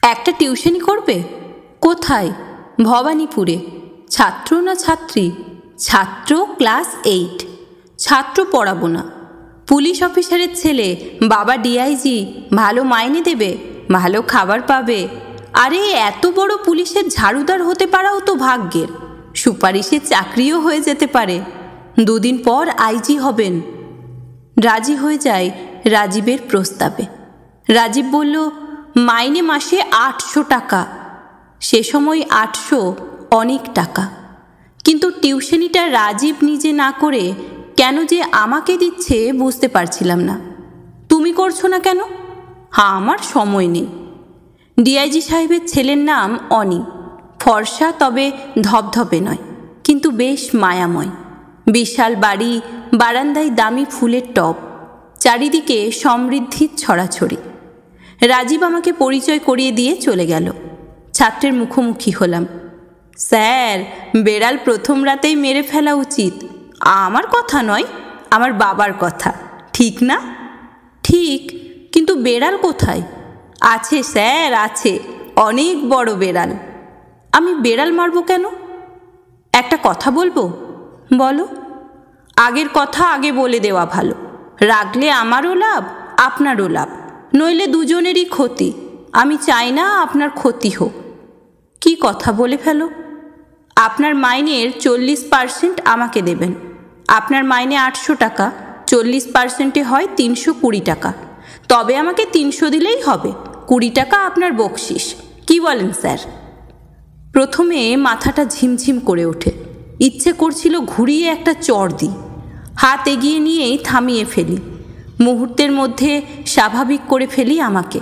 একটা টিউশনি করবে? কোথায়? ভবানীপুরে। ছাত্র না ছাত্রী? ছাত্র ক্লাস 8। ছাত্র পড়াবো না। পুলিশ অফিসারের ছেলে, বাবা ডিআইজি, ভালো মাইনে দেবে, ভালো খাবার পাবে। আরে এত বড় পুলিশের ঝাড়ুদার হতে পারাও তো ভাগ্যের। সুপারিশের চাকরিও হয়ে যেতে পারে। 2 দিন পর আইজি হবেন। রাজি হয়ে যায় রাজীবের প্রস্তাবে। রাজীব বলল, মাইনে মাসে 800 টাকা। সে সময় 800 অনেক টাকা। কিন্তু টিউশনিটা রাজীব নিজে না করে কেন যে আমাকে দিচ্ছে বুঝতে পারছিলাম না। তুমি করছো না কেন? হ্যাঁ, আমার সময় নেই। ডিআইজি সাহেবের ছেলের নাম অনি। ফর্সা, তবে ধবধবে নয়, কিন্তু বেশ মায়াময়। বিশাল বাড়ি, বারান্দায় দামি ফুলের টব, চারিদিকে সমৃদ্ধির ছড়াছড়ি। রাজীব আমাকে পরিচয় করিয়ে দিয়ে চলে গেল। ছাত্রের মুখোমুখি হলাম। স্যার, বেড়াল প্রথম রাতেই মেরে ফেলা উচিত। আমার কথা নয়, আমার বাবার কথা। ঠিক না? ঠিক, কিন্তু বেড়াল কোথায়? আছে স্যার, আছে, অনেক বড় বেড়াল। আমি বেড়াল মারব কেন? একটা কথা বলবো? বলো। আগের কথা আগে বলে দেওয়া ভালো। রাখলে আমারও লাভ, আপনারও লাভ, নইলে দুজনেরই ক্ষতি। আমি চাই না আপনার ক্ষতি হোক। কি কথা বলে ফেলো। আপনার মাইনের 40% আমাকে দেবেন। আপনার মাইনে 800 টাকা, 40%-এ হয় 320 টাকা। তবে আমাকে 300 দিলেই হবে। 20 টাকা আপনার বকশিস। কি বলেন স্যার? প্রথমে মাথাটা ঝিমঝিম করে ওঠে। ইচ্ছে করছিল ঘুরিয়ে একটা চড় দিই। হাত এগিয়ে নিয়েই থামিয়ে ফেলি। মুহূর্তের মধ্যে স্বাভাবিক করে ফেলি আমাকে।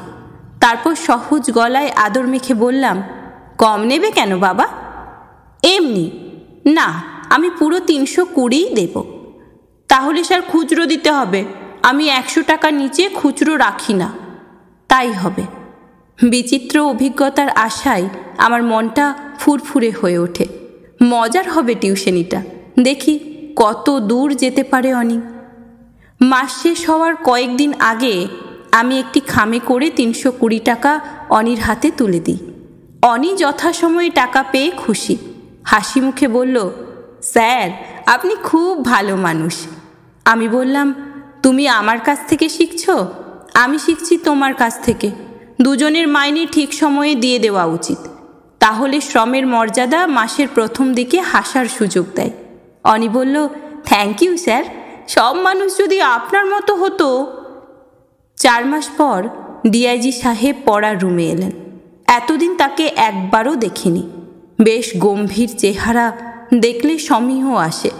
তারপর সহজ গলায় আদর মেখে বললাম, কম নেবে কেন বাবা? এমনি না, আমি পুরো 320 দেব। তাহলে স্যার খুচরো দিতে হবে। আমি 100 টাকার নিচে খুচরো রাখি না। তাই হবে। বিচিত্র অভিজ্ঞতার আশায় আমার মনটা ফুরফুরে হয়ে ওঠে। মজার হবে টিউশনিটা। দেখি কত দূর যেতে পারে অনি। মাস শেষ হওয়ার কয়েকদিন আগে আমি একটি খামে করে 320 টাকা অনির হাতে তুলে দিই। অনি যথাসময়ে টাকা পেয়ে খুশি। হাসি মুখে বলল, স্যার, আপনি খুব ভালো মানুষ। আমি বললাম, তুমি আমার কাছ থেকে শিখছো? আমি শিখছি তোমার কাছ থেকে। দুজনের মাইনে ঠিক সময়ে দিয়ে দেওয়া উচিত। তাহলে শ্রমের মর্যাদা মাসের প্রথম দিকে হাসার সুযোগ দেয়। অনি বলল, থ্যাংক ইউ স্যার। সব মানুষ যদি আপনার মতো হতো। 4 মাস পর ডিআইজি সাহেব পড়ার রুমে এলেন। এতদিন তাকে একবারও দেখিনি। বেশ গম্ভীর চেহারা, দেখলে সমীহ আসে।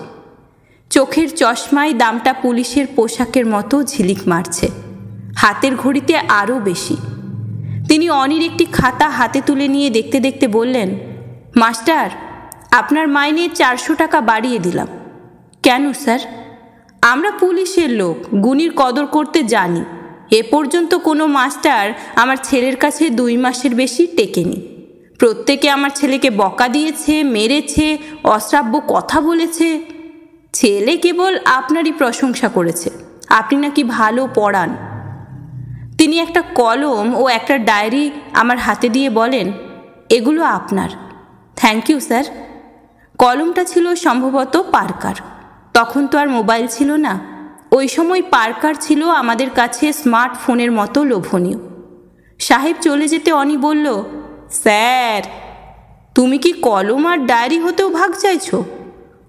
চোখের চশমায় দামটা পুলিশের পোশাকের মতো ঝিলিক মারছে। হাতের ঘড়িতে আরও বেশি। তিনি অনির একটি খাতা হাতে তুলে নিয়ে দেখতে দেখতে বললেন, মাস্টার, আপনার মাইনে 400 টাকা বাড়িয়ে দিলাম। কেন স্যার? আমরা পুলিশের লোক, গুণীর কদর করতে জানি। এ পর্যন্ত কোনো মাস্টার আমার ছেলের কাছে 2 মাসের বেশি টেকেনি। প্রত্যেকে আমার ছেলেকে বকা দিয়েছে, মেরেছে, অশ্রাব্য কথা বলেছে। ছেলে কেবল আপনারই প্রশংসা করেছে। আপনি নাকি ভালো পড়ান। তিনি একটা কলম ও একটা ডায়েরি আমার হাতে দিয়ে বলেন, এগুলো আপনার। Thank you sir. কলমটা ছিল সম্ভবত পার্কার। তখন তো আর মোবাইল ছিল না। ওই সময় পার্কার ছিল আমাদের কাছে স্মার্টফোনের মতো লোভনীয়। সাহেব চলে যেতে অনি বলল, স্যার, তুমি কি কলম আর ডায়েরি হতেও ভাগ চাইছো?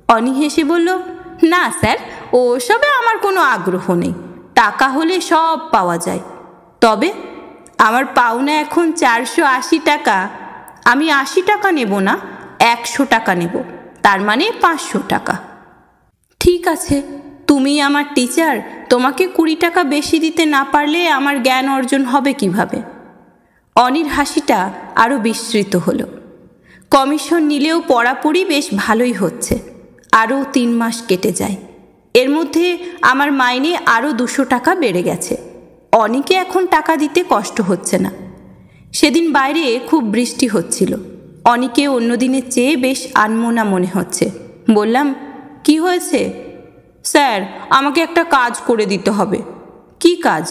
অনি হেসে বলল, না স্যার, ওসবে আমার কোনো আগ্রহ নেই। টাকা হলে সব পাওয়া যায়। তবে আমার পাওনা এখন 480 টাকা। আমি 80 টাকা নেব না, 100 টাকা নেব। তার মানে 500 টাকা। ঠিক আছে, তুমি আমার টিচার। তোমাকে 20 টাকা বেশি দিতে না পারলে আমার জ্ঞান অর্জন হবে কিভাবে? অনির হাসিটা আরও বিস্তৃত হলো। কমিশন নিলেও পড়াপড়ি বেশ ভালোই হচ্ছে। আরও 3 মাস কেটে যায়। এর মধ্যে আমার মাইনে আরও 200 টাকা বেড়ে গেছে। অনিকে এখন টাকা দিতে কষ্ট হচ্ছে না। সেদিন বাইরে খুব বৃষ্টি হচ্ছিল। অনিকে অন্য দিনের চেয়ে বেশ আনমনা মনে হচ্ছে। বললাম, কি হয়েছে? স্যার, আমাকে একটা কাজ করে দিতে হবে। কি কাজ?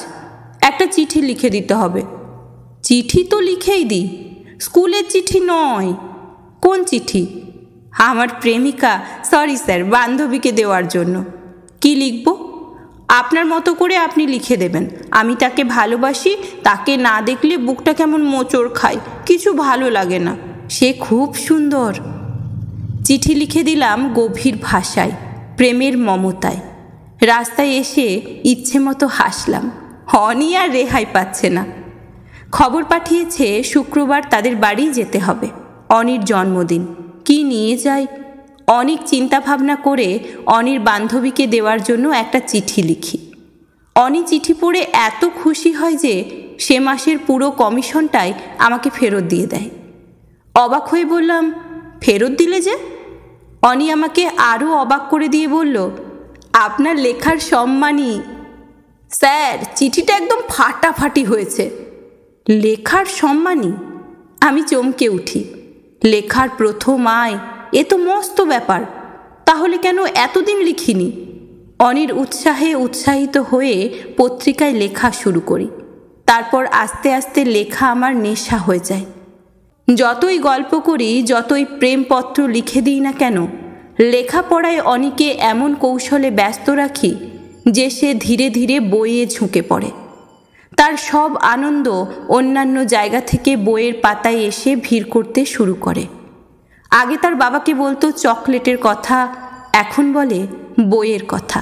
একটা চিঠি লিখে দিতে হবে। চিঠি তো লিখেই দিই, স্কুলের চিঠি নয়। কোন চিঠি? আমার প্রেমিকা, সরি স্যার, বান্ধবীকে দেওয়ার জন্য। কি লিখব? আপনার মতো করে আপনি লিখে দেবেন। আমি তাকে ভালোবাসি, তাকে না দেখলে বুকটা কেমন মোচড় খায়, কিছু ভালো লাগে না। সে খুব সুন্দর। চিঠি লিখে দিলাম গভীর ভাষায়, প্রেমের মমতায়। রাস্তায় এসে ইচ্ছে মতো হাসলাম। অনি আর রেহাই পাচ্ছে না। খবর পাঠিয়েছে শুক্রবার তাদের বাড়ি যেতে হবে, অনির জন্মদিন। কি নিয়ে যাই? অনেক চিন্তা ভাবনা করে অনির বান্ধবীকে দেওয়ার জন্য একটা চিঠি লিখি। অনি চিঠি পড়ে এত খুশি হয় যে সে মাসের পুরো কমিশনটাই আমাকে ফেরত দিয়ে দেয়। অবাক হয়ে বললাম, ফেরত দিলে যে? অনি আমাকে আরও অবাক করে দিয়ে বলল, আপনার লেখার সম্মানই। স্যার, চিঠিটা একদম ফাটাফাটি হয়েছে। লেখার সম্মানই? আমি চমকে উঠি। লেখার প্রথম আয়, এ তো মস্ত ব্যাপার। তাহলে কেন এতদিন লিখিনি? অনির উৎসাহে উৎসাহিত হয়ে পত্রিকায় লেখা শুরু করি। তারপর আস্তে আস্তে লেখা আমার নেশা হয়ে যায়। যতই গল্প করি, যতই প্রেমপত্র লিখে দিই না কেন, লেখাপড়ায় অনিকে এমন কৌশলে ব্যস্ত রাখি যে সে ধীরে ধীরে বইয়ে ঝুঁকে পড়ে। তার সব আনন্দ অন্যান্য জায়গা থেকে বইয়ের পাতায় এসে ভিড় করতে শুরু করে। আগে তার বাবাকে বলতো চকলেটের কথা, এখন বলে বইয়ের কথা।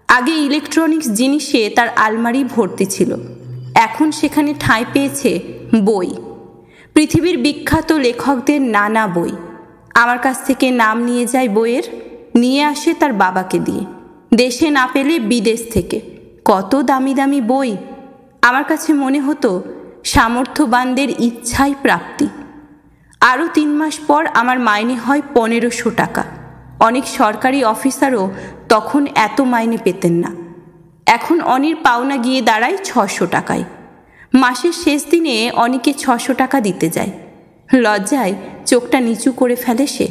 আগে ইলেকট্রনিক্স জিনিসে তার আলমারি ভর্তি ছিল, এখন সেখানে ঠাঁই পেয়েছে বই। পৃথিবীর বিখ্যাত লেখকদের নানা বই। আমার কাছ থেকে নাম নিয়ে যায় বইয়ের, নিয়ে আসে তার বাবাকে দিয়ে। দেশে না পেলে বিদেশ থেকে কত দামি দামি বই। আমার কাছে মনে হতো সামর্থ্যবানদের ইচ্ছাই প্রাপ্তি। আরও 3 মাস পর আমার মাইনে হয় 1500 টাকা। অনেক সরকারি অফিসারও তখন এত মাইনে পেতেন না। এখন অনির পাওনা গিয়ে দাঁড়ায় 600 টাকায়। মাসের শেষ দিনে অনিকে 600 টাকা দিতে যায়। লজ্জায় চোখটা নিচু করে ফেলে সে।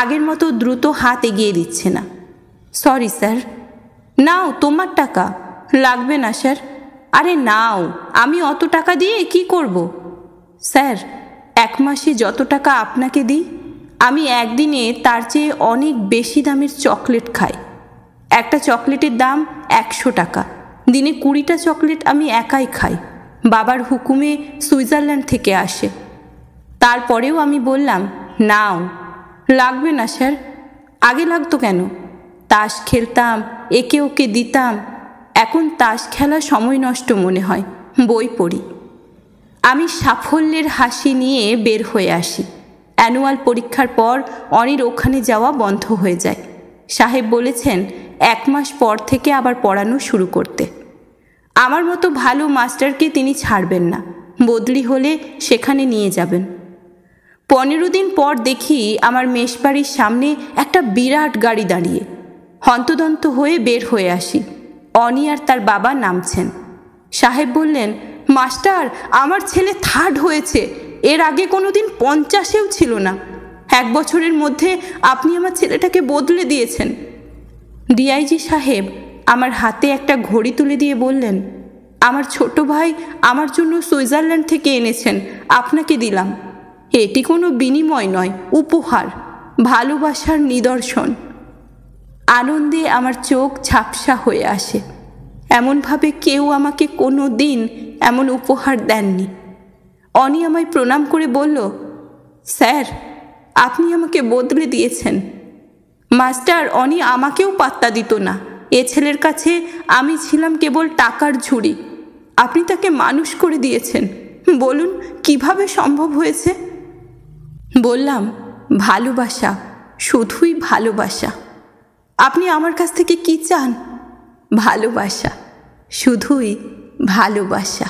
আগের মতো দ্রুত হাত এগিয়ে দিচ্ছে না। Sorry sir. নাও তোমার টাকা। লাগবে না স্যার। আরে নাও, আমি অত টাকা দিয়ে কি করব? স্যার, 1 মাসে যত টাকা আপনাকে দিই, আমি একদিনে তার চেয়ে অনেক বেশি দামের চকলেট খাই। একটা চকলেটের দাম 100 টাকা। দিনে 20টা চকলেট আমি একাই খাই। বাবার হুকুমে সুইজারল্যান্ড থেকে আসে। তারপরেও আমি বললাম, নাও। লাগবে না স্যার। আগে লাগতো কেন? তাস খেলতাম, একে ওকে দিতাম। এখন তাস খেলা সময় নষ্ট মনে হয়, বই পড়ি। আমি সাফল্যের হাসি নিয়ে বের হয়ে আসি। অ্যানুয়াল পরীক্ষার পর অনির ওখানে যাওয়া বন্ধ হয়ে যায়। সাহেব বলেছেন 1 মাস পর থেকে আবার পড়ানো শুরু করতে। আমার মতো ভালো মাস্টারকে তিনি ছাড়বেন না, বদলি হলে সেখানে নিয়ে যাবেন। 15 দিন পর দেখি আমার মেশবাড়ির সামনে একটা বিরাট গাড়ি দাঁড়িয়ে। হন্তদন্ত হয়ে বের হয়ে আসি। অনি আর তার বাবা নামছেন। সাহেব বললেন, মাস্টার, আমার ছেলে 3rd হয়েছে। এর আগে কোনোদিন 50-এও ছিল না। 1 বছরের মধ্যে আপনি আমার ছেলেটাকে বদলে দিয়েছেন। ডিআইজি সাহেব আমার হাতে একটা ঘড়ি তুলে দিয়ে বললেন, আমার ছোট ভাই আমার জন্য সুইজারল্যান্ড থেকে এনেছেন, আপনাকে দিলাম। এটি কোনো বিনিময় নয়, উপহার, ভালোবাসার নিদর্শন। আনন্দে আমার চোখ ঝাপসা হয়ে আসে। এমনভাবে কেউ আমাকে কোনো দিন এমন উপহার দেননি। অনি আমায় প্রণাম করে বলল, স্যার, আপনি আমাকে বদলে দিয়েছেন। মাস্টার, অনি আমাকেও পাত্তা দিত না। এ ছেলের কাছে আমি ছিলাম কেবল টাকার ঝুড়ি। আপনি তাকে মানুষ করে দিয়েছেন। বলুন কিভাবে সম্ভব হয়েছে? বললাম, ভালোবাসা, শুধুই ভালোবাসা। আপনি আমার কাছ থেকে কি চান? ভালোবাসা, শুধুই ভালোবাসা।